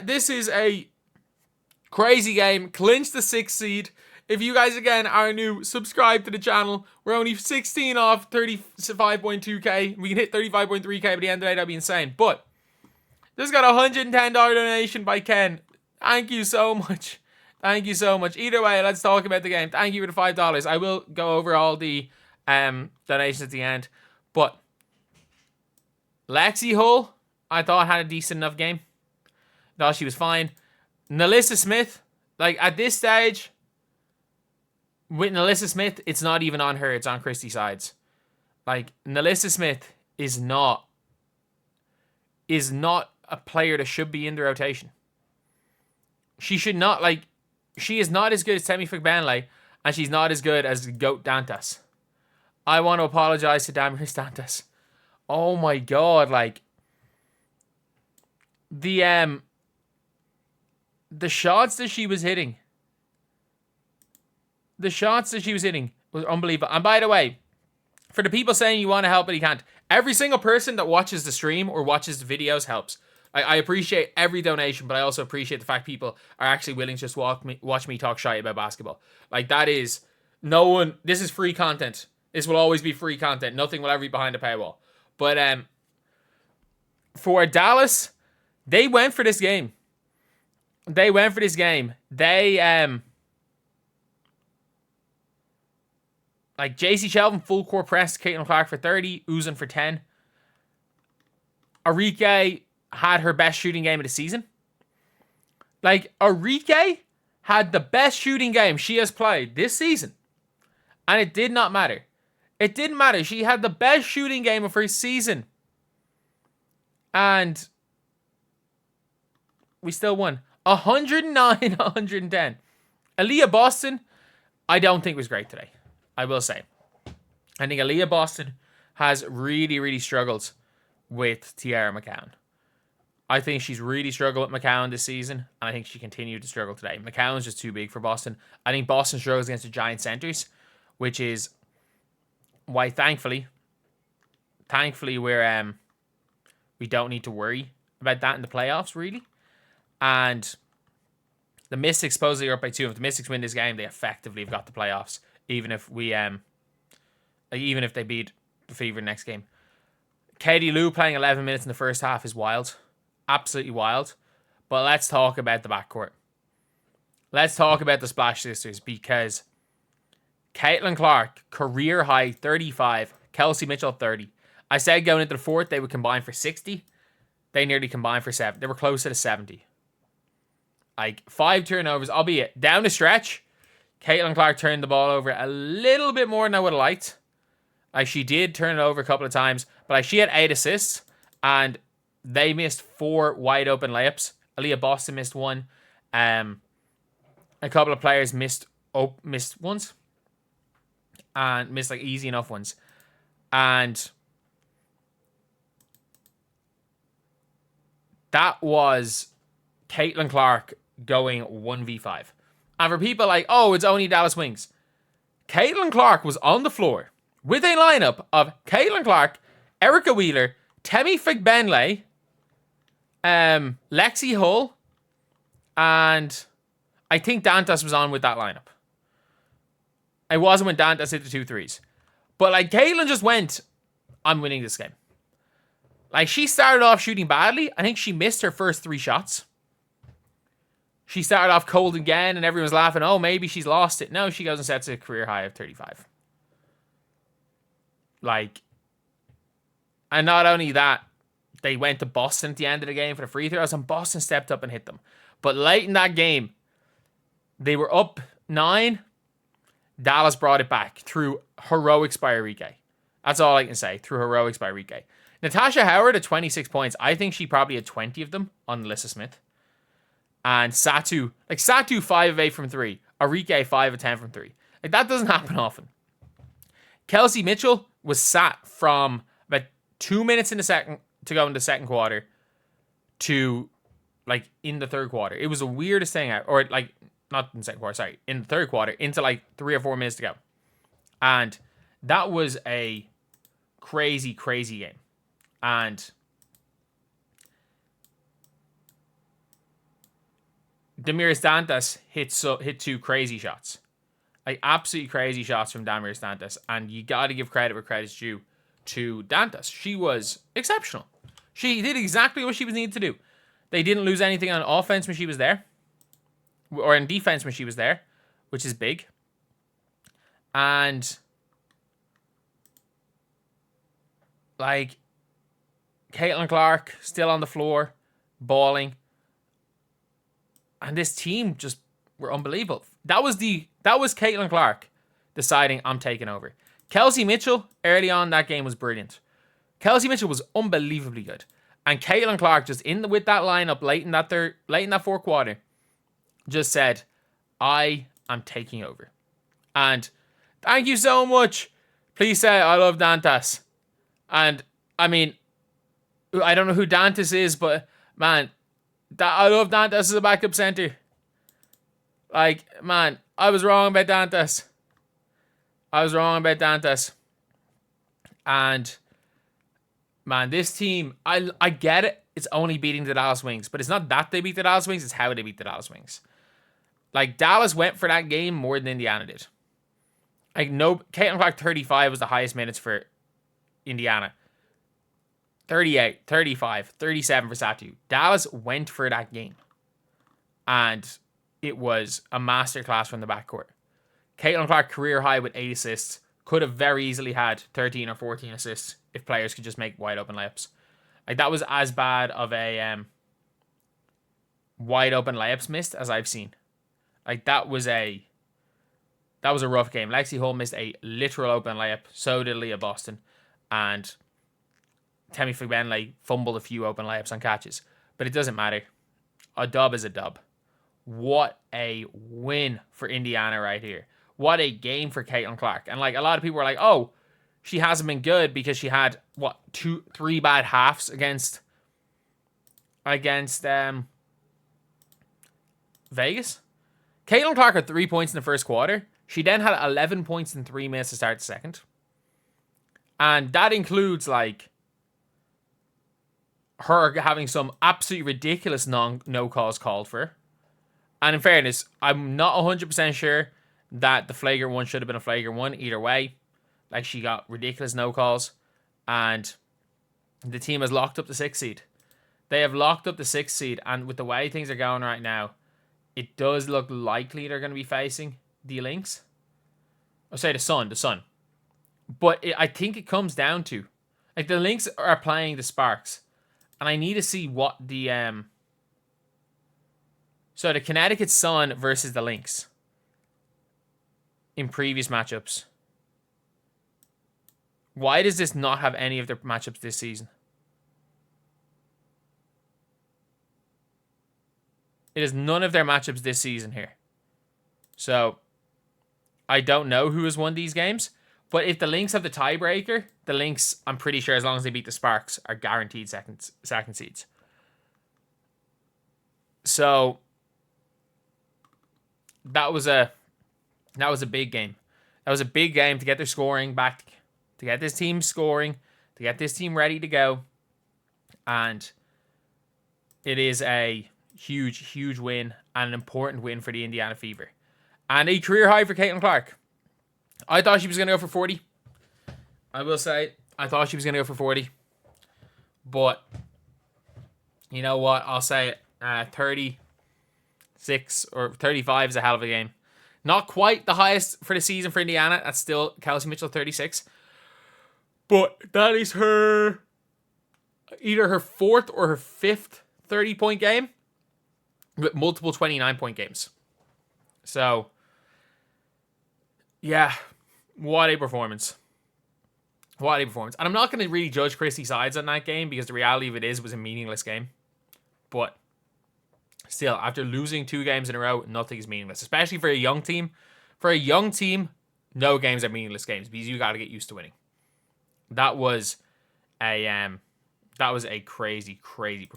This is a crazy game. Clinch the 6th seed. If you guys, again, are new, subscribe to the channel. We're only 16 off 35.2k. We can hit 35.3k by the end of the day. That'd be insane. But just got a $110 donation by Ken. Thank you so much. Thank you so much. Either way, let's talk about the game. Thank you for the $5. I will go over all the donations at the end. But Lexi Hull, I thought had a decent enough game. Thought she was fine. Nalissa Smith, like at this stage, with Nalissa Smith, it's not even on her. It's on Christy Sides. Like, Nalissa Smith is not a player that should be in the rotation. She should not, like, she is not as good as Temi Figbenle, and she's not as good as Goat Dantas. I want to apologize to Damaris Dantas. Oh my god, like, the shots that she was hitting. The shots that she was hitting was unbelievable. And by the way, for the people saying you want to help but you can't, every single person that watches the stream or watches the videos helps. I appreciate every donation, but I also appreciate the fact people are actually willing to just watch me talk shite about basketball. Like, that is, no one, this is free content. This will always be free content. Nothing will ever be behind a paywall. But for Dallas, they went for this game. They like, JC Shelvin, full court press, Caitlin Clark for 30, Uzan for 10. Arike had her best shooting game of the season. Like, Arike had the best shooting game she has played this season. And it did not matter. It didn't matter. She had the best shooting game of her season. And we still won. 109-110. Aaliyah Boston, I don't think was great today. I will say. I think Aaliyah Boston has really, really struggled with Tiara McCown. I think she's really struggled with McCown this season, and I think she continued to struggle today. McCown's just too big for Boston. I think Boston struggles against the giant centers, which is why thankfully we don't need to worry about that in the playoffs, really. And the Mystics supposedly are up by 2. If the Mystics win this game, they effectively have got the playoffs. Even if they beat the Fever next game. Katie Lou playing 11 minutes in the first half is wild. Absolutely wild. But let's talk about the backcourt. Let's talk about the Splash Sisters, because Caitlin Clark, career high 35. Kelsey Mitchell 30. I said going into the fourth they would combine for 60. They nearly combined for 7. They were closer to 70. Like, 5 turnovers, albeit down the stretch. Caitlin Clark turned the ball over a little bit more than I would have liked. Like, she did turn it over a couple of times, but like, she had 8 assists, and they missed 4 wide open layups. Aaliyah Boston missed 1. A couple of players missed ones, and missed like easy enough ones. And that was Caitlin Clark going 1v5. And for people like, oh, it's only Dallas Wings. Caitlin Clark was on the floor with a lineup of Caitlin Clark, Erica Wheeler, Temi Figbenle, Lexi Hull, and I think Dantas was on with that lineup. It wasn't when Dantas hit the 2 threes. But like, Caitlin just went, I'm winning this game. Like, she started off shooting badly. I think she missed her first 3 shots. She started off cold again, and everyone was laughing, oh, maybe she's lost it. No, she goes and sets a career high of 35. Like, and not only that, they went to Boston at the end of the game for the free throws, and Boston stepped up and hit them. But late in that game, they were up 9. Dallas brought it back through heroics by Arike. That's all I can say, through heroics by Arike. Natasha Howard at 26 points. I think she probably had 20 of them on Alyssa Smith. And Satu 5 of 8 from 3. Arike 5 of 10 from 3. Like, that doesn't happen often. Kelsey Mitchell was sat from about 2 minutes in the second to go in the second quarter to like in the third quarter. It was the weirdest thing or like not in the second quarter, sorry, in the third quarter into like 3 or 4 minutes to go. And that was a crazy, crazy game. And Damiris Dantas hit 2 crazy shots. Like, absolutely crazy shots from Damiris Dantas. And you got to give credit where credit's due to Dantas. She was exceptional. She did exactly what she was needed to do. They didn't lose anything on offense when she was there. Or in defense when she was there. Which is big. And, like, Caitlin Clark still on the floor, balling. And this team just were unbelievable. That was Caitlin Clark deciding, I'm taking over. Kelsey Mitchell early on that game was brilliant. Kelsey Mitchell was unbelievably good. And Caitlin Clark just with that lineup late in that fourth quarter just said, I am taking over. And thank you so much. Please say I love Dantas. And I mean, I don't know who Dantas is, but man, I love Dantas as a backup center. Like, man, I was wrong about Dantas. And man, this team, I get it. It's only beating the Dallas Wings, but it's not that they beat the Dallas Wings, it's how they beat the Dallas Wings. Like, Dallas went for that game more than Indiana did. Like, no, Caitlin Clark 35 was the highest minutes for Indiana. 38, 35, 37 for Satu. Dallas went for that game. And it was a masterclass from the backcourt. Caitlin Clark, career high with 8 assists. Could have very easily had 13 or 14 assists if players could just make wide open layups. Like, that was as bad of a wide open layups missed as I've seen. Like, that was a rough game. Lexi Hull missed a literal open layup. So did Leah Boston. And Temi Figbenle fumbled a few open layups on catches. But it doesn't matter. A dub is a dub. What a win for Indiana right here. What a game for Caitlin Clark. And like, a lot of people were like, oh, she hasn't been good because she had, 3 bad halves against Vegas. Caitlin Clark had 3 points in the first quarter. She then had 11 points in 3 minutes to start the second. And that includes, like, her having some absolutely ridiculous no calls called for. And in fairness, I'm not 100% sure that the flagrant one should have been a flagrant one either way. Like, she got ridiculous no calls. And the team has locked up the 6th seed. They have locked up the 6th seed. And with the way things are going right now, it does look likely they're going to be facing the Lynx. Or say the Sun. But I think it comes down to, like, the Lynx are playing the Sparks. And I need to see what the so the Connecticut Sun versus the Lynx in previous matchups. Why does this not have any of their matchups this season? It is none of their matchups this season here. So, I don't know who has won these games. But if the Lynx have the tiebreaker, the Lynx, I'm pretty sure as long as they beat the Sparks, are guaranteed second seeds. So, that was a big game. That was a big game to get their scoring back, to get this team scoring, to get this team ready to go. And it is a huge, huge win and an important win for the Indiana Fever. And a career high for Caitlin Clark. I thought she was going to go for 40. I will say, I thought she was going to go for 40. But, you know what? I'll say it. 36 or 35 is a hell of a game. Not quite the highest for the season for Indiana. That's still Kelsey Mitchell, 36. But that is her, either her 4th or her 5th 30-point game with multiple 29-point games. So, yeah, what a performance. What a performance. And I'm not going to really judge Christy's sides on that game because the reality of it was a meaningless game. But still, after losing 2 games in a row, nothing is meaningless. Especially for a young team. For a young team, no games are meaningless games because you got to get used to winning. That was a crazy, crazy performance.